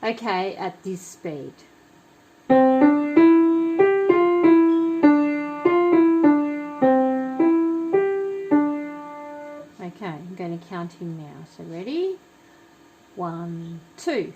Okay, at this speed. Okay, I'm going to count him now. So ready? 1, 2.